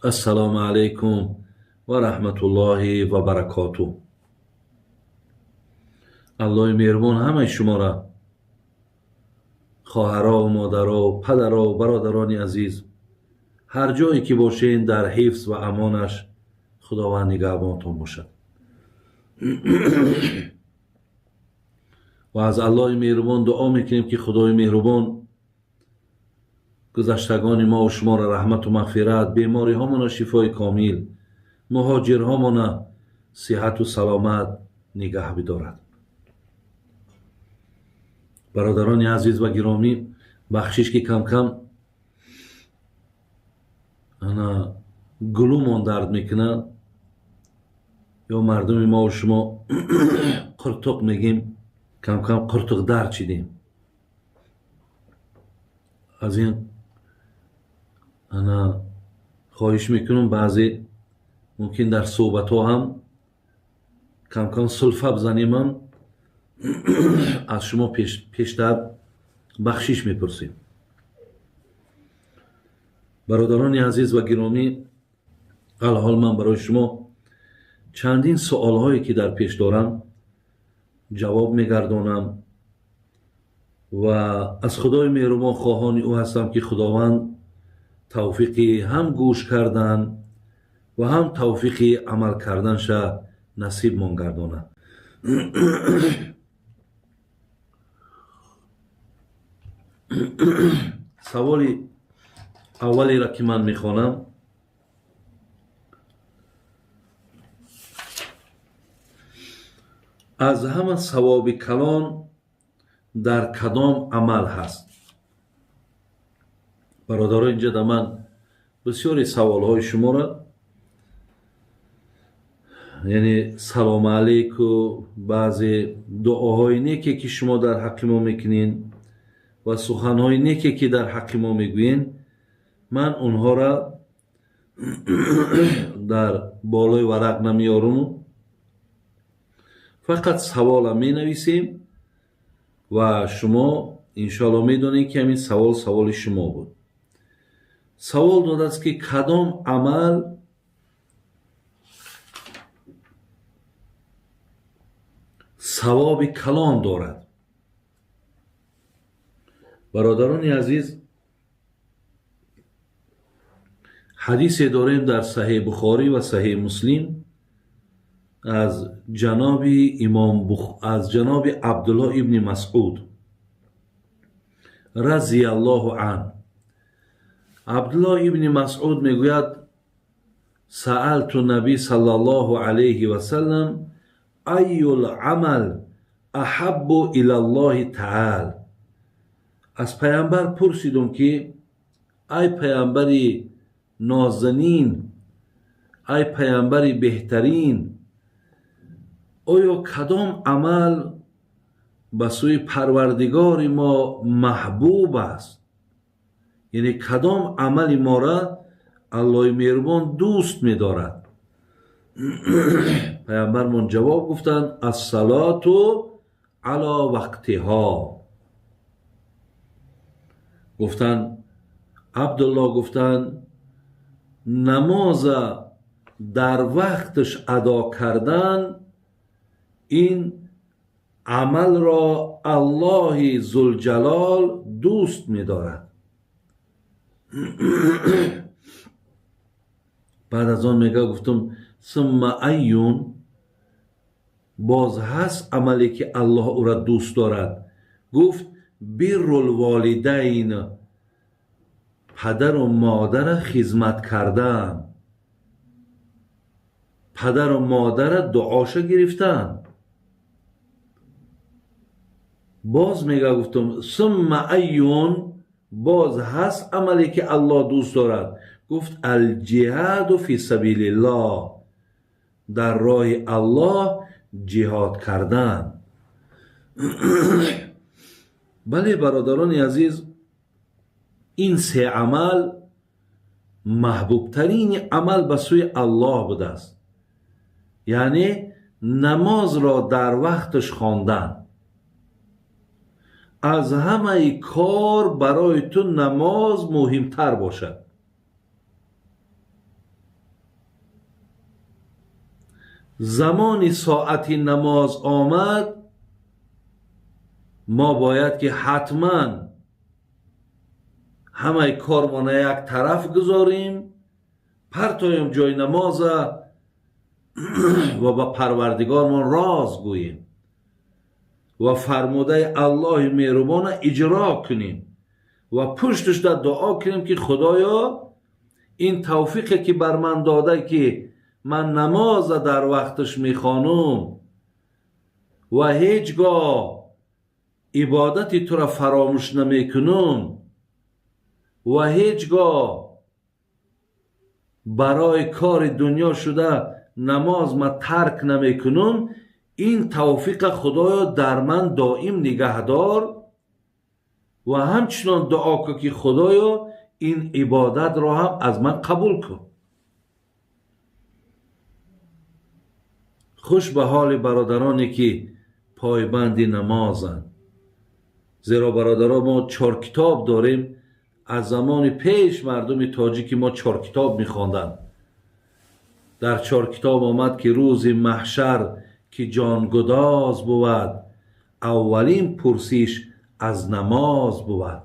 السلام علیکم و رحمت الله و برکاته. الله مهربان همه شما را، خواهرها و مادرها و پدرها و برادران عزیز، هر جایی که باشین در حفظ و امانش خداوند نگهبانتان باشد. و از الله مهربان دعا میکنیم که خدای مهربان گذشتگان ما و شما را رحمت و مغفرت، بیماری هامون شفای کامل، مهاجر هامون صحت و سلامت نگه بدارد. برادران عزیز و گرامی، بخشش که کم کم انا گلومان درد میکنه، یا مردم ما و شما قرطق میگیم، کم کم قرطق درد چیدیم. از این انا خواهش میکنم بعضی ممکن در صحبت ها هم کم کم سلفه بزنیم، هم از شما پیشتر بخشش میپرسیم. برادران عزیز و گرامی، الحال من برای شما چندین سوال هایی که در پیش دارم جواب میگردانم و از خدای مهربان خواهان او هستم که خداوند توفیق هم گوش کردن و هم توفیق عمل کردنش نصیب من گردانه. سوالی اولی را که من میخوانم، از همه ثواب کلان در کدام عمل هست؟ برادران، اینجا در من بسیاری سوال های شما را، یعنی سلام علیک و بعضی دعاهای نیکی که شما در حق ما میکنین و سخنهای نیکی که در حق ما میگوین، من اونها را در بالای ورق نمیارم، فقط سوال می نویسیم و شما انشاءالله میدونید که همین سوال شما بود. سوال داده است که کدام عمل ثواب کلان دارد؟ برادران عزیز، حدیث داریم در صحیح بخاری و صحیح مسلم از جناب عبدالله ابن مسعود رضی الله عنه. عبدالله ابن مسعود میگوید سألت النبی صلی الله علیه و سلم ای العمل احب الی الله تعالی. از پیامبر پرسیدم که ای پیامبری نازنین، ای پیامبری بهترین، آیا کدام عمل به سوی پروردگار ما محبوب است؟ یعنی کدام عمل ما را الله مهربان دوست می‌دارد؟ پیامبرمون جواب گفتند الصلاة علی وقتها. گفتند عبدالله، گفتند نماز در وقتش ادا کردن، این عمل را الله ذوالجلال دوست می‌دارد. بعد از آن میگه، گفتم ثم ایون، باز هست عملی که الله او را دوست دارد؟ گفت بر الوالدین، پدر و مادر خدمت کردن، پدر و مادر دعاش گرفتن. باز میگه، گفتم ثم ایون، باز هست عملی که الله دوست دارد؟ گفت الجهاد فی سبیل الله، در راه الله جهاد کردن. بله برادران عزیز، این سه عمل محبوب ترین عمل به سوی الله بوده است. یعنی نماز را در وقتش خواندن. از همه کار برای تو نماز مهمتر باشد. زمانی ساعت نماز آمد، ما باید که حتما همه کارمان یک طرف گذاریم، پرتایم جای نماز و با پروردگارمان راز گوییم و فرموده الله مهربان اجرا کنیم و پشتش در دعا کنیم که خدایا این توفیقی که بر من داده که من نماز در وقتش میخوانم و هیچگاه عبادتی تو را فراموش نمیکنم و هیچگاه برای کار دنیا شده نماز ما ترک نمیکنم، این توفیق خدایا در من دائم نگهدار و همچنان دعا کن که خدایا این عبادت را هم از من قبول کن. خوش به حال برادرانی که پایبند نمازند، زیرا برادران ما 4 کتاب داریم. از زمان پیش مردم تاجیک ما 4 کتاب میخواندند. در 4 کتاب آمد که روز محشر که جانگداز بود، اولین پرسیش از نماز بود.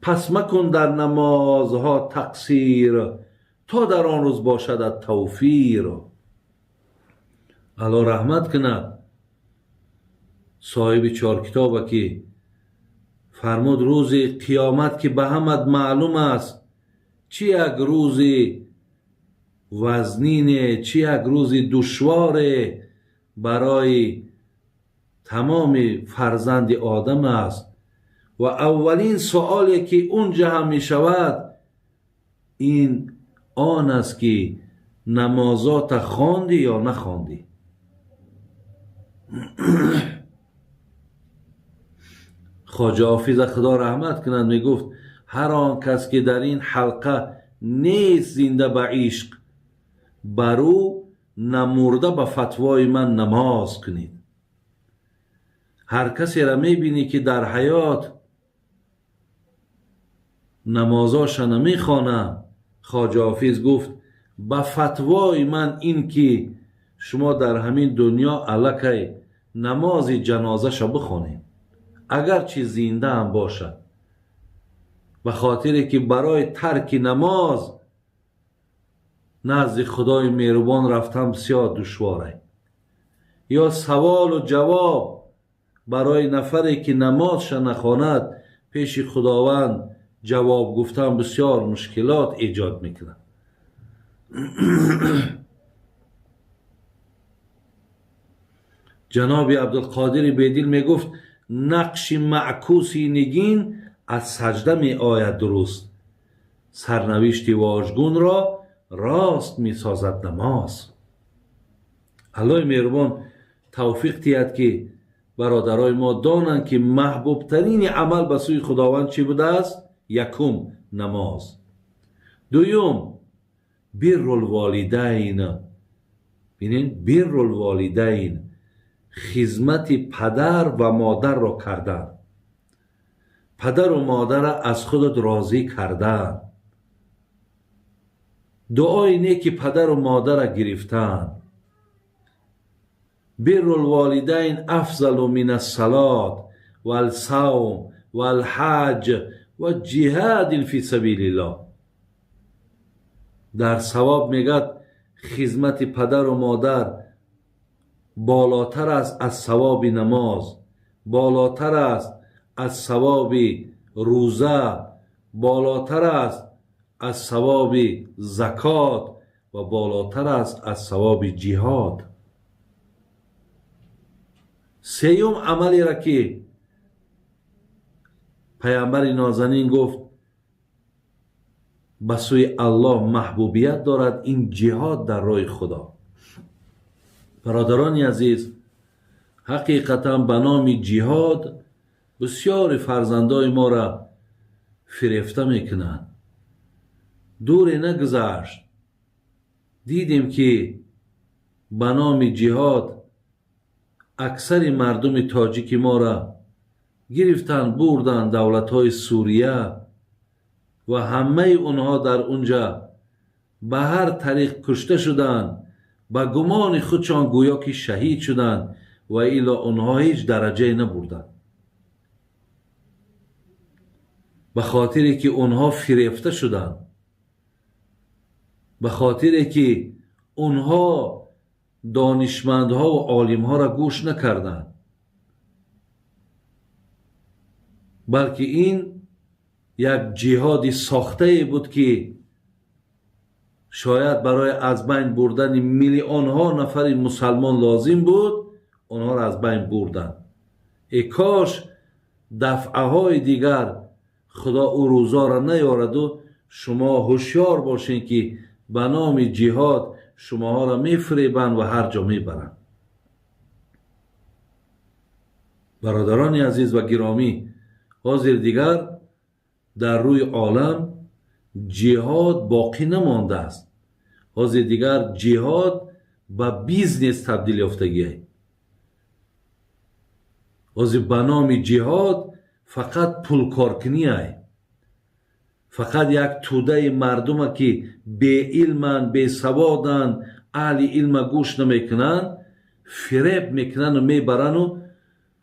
پس مکن در نمازها تقصیر، تا در آن روز باشد توفیر. الله رحمت کنه صاحب 4 کتاب که فرمود روز قیامت که به همت معلوم است چی یک روز وزنینه، چی یک روز دشواره برای تمام فرزند آدم است و اولین سوالی که اونجا هم می شود این آن است که نمازات خواندی یا نخواندی. خواجه حافظ خدا رحمت کنند می گفت هر آن کس که در این حلقه نیست زنده به عشق، برو نمرده به فتوای من نماز کنید. هر کسی را می بینی که در حیات نمازاش نمی خوانه، خواجه حافظ گفت به فتوای من این که شما در همین دنیا الکی نماز جنازه شو بخونید اگر چی زنده هم باشد، به خاطری که برای ترک نماز نزد خدای مهربان رفتن بسیار دشواره. یا سوال و جواب برای نفری که نمازش نخواند پیش خداوند جواب گفتن بسیار مشکلات ایجاد میکنه. جناب عبدالقادر بیدل میگفت نقش معکوسی نگین از سجده می آید درست، سرنوشت واژگون را راست می سازد نماز. الله مهربان توفیق دهد که برادرای ما دانند که محبوب ترین عمل به سوی خداوند چی بوده است؟ یکم نماز، دوم بر الوالدین. ببینید بر الوالدین خدمت پدر و مادر را کردن، پدر و مادر را از خودت راضی کردن، دعای نیک پدر و مادر را گرفتن. بر الوالدین افضل من الصلاة و الصوم و الحج و جهاد فی سبیل الله. در ثواب میگد خدمت پدر و مادر بالاتر است از ثواب نماز، بالاتر است از ثواب روزه، بالاتر است از ثواب زکات و بالاتر است از ثواب جهاد. سیوم عملی را که پیامبر نازنین گفت به سوی الله محبوبیت دارد، این جهاد در راه خدا. برادران عزیز، حقیقتا به نام جهاد بسیار فرزندای ما را فریفته میکنند. دور نگذشت دیدیم که به نام جهاد اکثر مردم تاجیک ما را گرفتن بردن دولت‌های سوریه و همه اونها در اونجا به هر طریق کشته شدند به گمان خودشان گویا که شهید شدند و الا آنها هیچ درجه نبردند، به خاطری که آنها فریفته شدند، به خاطری که آنها دانشمندها و عالمها را گوش نکردند، بلکه این یک جهاد ساخته بود که شاید برای از بین بردن میلیون ها نفر مسلمان لازم بود، آنها را از بین بردند. ای کاش دفعه های دیگر خدا او روزا را نیارد و شما هوشیار باشین که به نام جهاد شما ها را میفریبند و هر جا میبرند. برادران عزیز و گرامی، حاضر دیگر در روی عالم جهاد باقی نمانده است. حاضر دیگر جهاد به بیزنس تبدیل یافتگی. حاضر به نام جهاد فقط پول کارکنی است. فقط یک توده مردم که بی علمن، بی سوادن، اهل علم گوش نمیکنن، فریب میکنن و میبرن و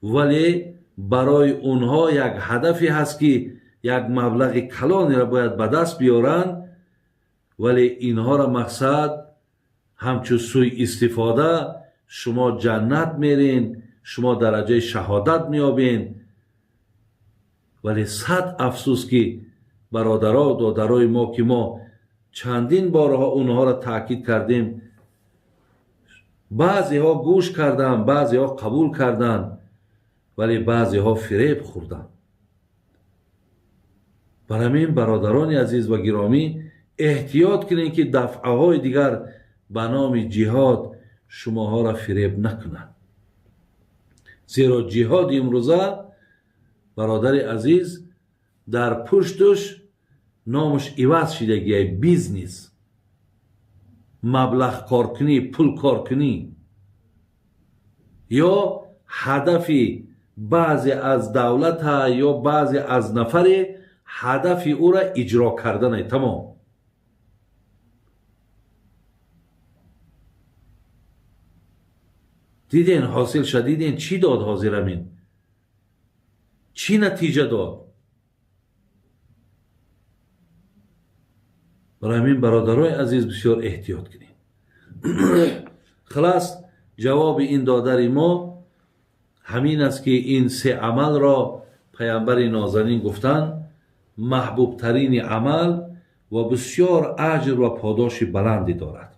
ولی برای اونها یک هدفی هست که یک مبلغ کلانی را باید به دست بیارن، ولی اینها را مقصد همچون سوی استفاده شما جنت میرین، شما درجه شهادت میابین. ولی صد افسوس که برادرها و دادرای ما که ما چندین بارها اونها را تاکید کردیم، بعضی ها گوش کردن، بعضی ها قبول کردن، ولی بعضی ها فریب خوردن. برای همین برادران عزیز و گرامی احتیاط کنین که دفعه های دیگر به نام جهاد شما ها را فریب نکنند. زیرا جهاد امروزه برادر عزیز در پشتش نامش عوض شدگی بیزنس، مبلغ کارکنی، پول کارکنی، یا هدفی بعضی از دولت ها یا بعضی از نفر هدفی او را اجرا کردن. تمام. دیدین حاصل شد؟ دیدین چی داد حاضر امین؟ چی نتیجه داد؟ برای همین برادرای عزیز بسیار احتیاط کنیم. خلاص جواب این دادر ما همین است که این سه عمل را پیامبر نازنین گفتن محبوب ترین عمل و بسیار اجر و پاداش بلندی دارد.